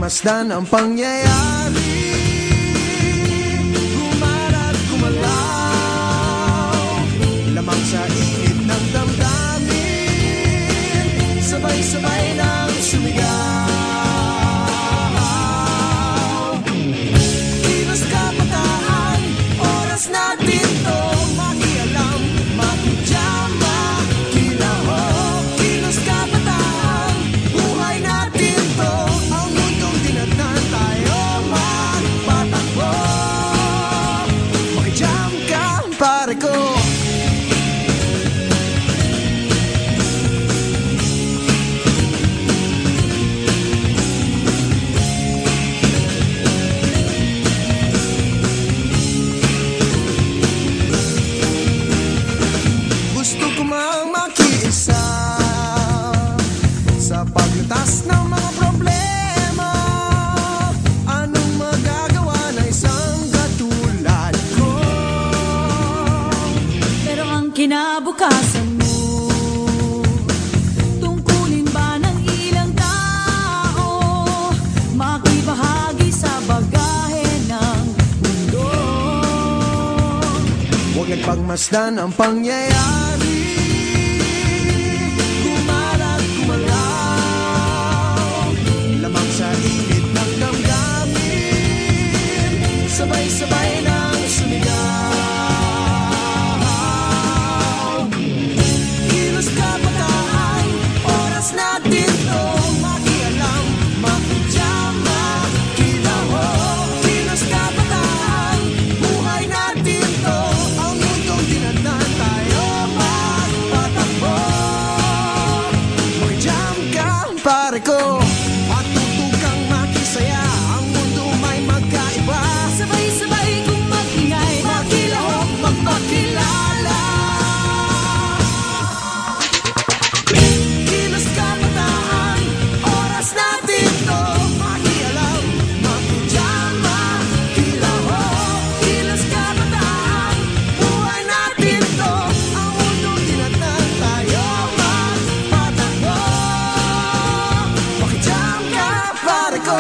pagmasdan ang pangyayari, gumarat gumalaw, lamang sa init ng damdamin, sabay-sabay nang sumigaw. Kilos kabataan, oras natin to, makialam, makijama, kilahok. Kilos kabataan, buhay natin to, ang mundong dinatnan tayo magpatakbo. Makijam ka, pare ko. Gusto ko mang makiisa sa paglutas ng mga problema. Anong magagawa ng isang katulad ko? Pero ang kinabukasan mo, tungkulin ba ng ilang tao makibahagi sa bagahe ng mundo? Huwag nagpagmasdan ang pangyayari, gumarat gumalaw, lamang sa init ng damdamin, sabay-sabay nang sumigaw. Kilos kabataan, oras natin to, makialam, makijama, kilahok. Kilos kabataan, buhay natin to, ang mundong dinatnan tayo magpatakbo. Makijam ka, pare ko, matuto kang makisaya, ang mundo may magkaiba. Sabay-sabay kung mag-ingay, Makilahok, magpakilala. Kilos kabataan, oras natin to, makialam, makijama, kilahok. Kilos kabataan, buhay natin to, ang mundong dinatnan tayo magpatakbo. Makijam ka, pare ko.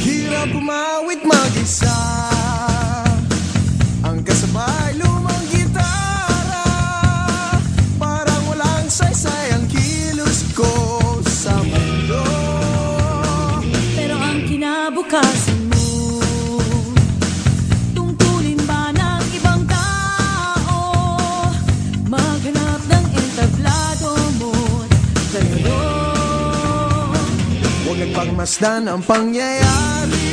Hirap umawit mag-isa, ang kasabay lumang gitara, parang walang saysay ang kilos ko sa mundo. pero ang kinabukasan mo, tungkulin ba ng ibang tao maghanap ng entablado mo't ganun? Huwag nagpagmasdan ang pangyayari,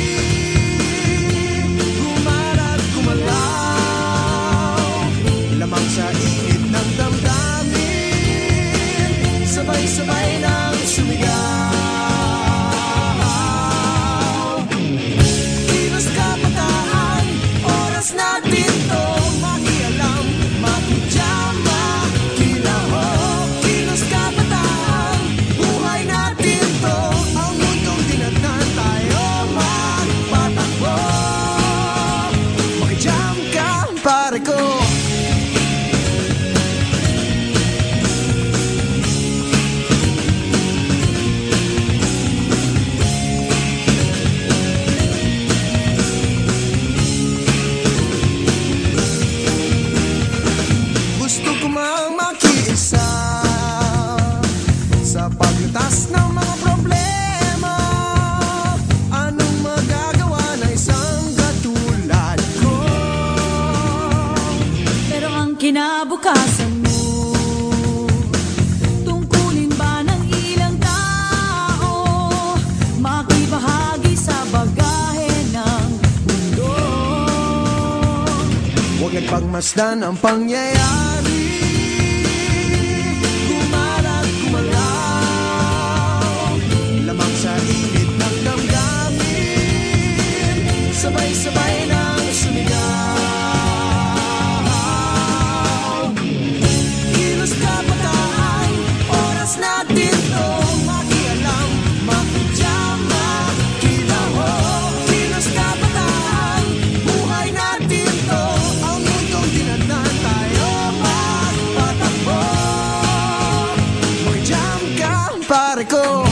gumarat gumalaw, lamang sa init ng damdamin, sabay-sabay nang sumigaw. Kilos kabataan, oras natin to, makialam, makijama, kilahok. Kilos kabataan, buhay natin to, ang mundong dinatnan tayo magpatakbo. Makijam ka, pare ko. Gusto ko mang makiisa sa paglutas ng mga problema. Anong magagawa ng isang katulad ko? Pero ang kinabukasan mo, tungkulin ba ng ilang tao Masdan ang pangyayari, kumalat gumalaw, lamang sa init ng damdamin, sabay-sabay nang sumigaw. Kilos kabataan, oras natin to makialam, makidya, makilaho. Kilos kabataan, buhay natin to, ang mundong dinadaan tayo magpatakbo. Mag-jam ka, pare ko.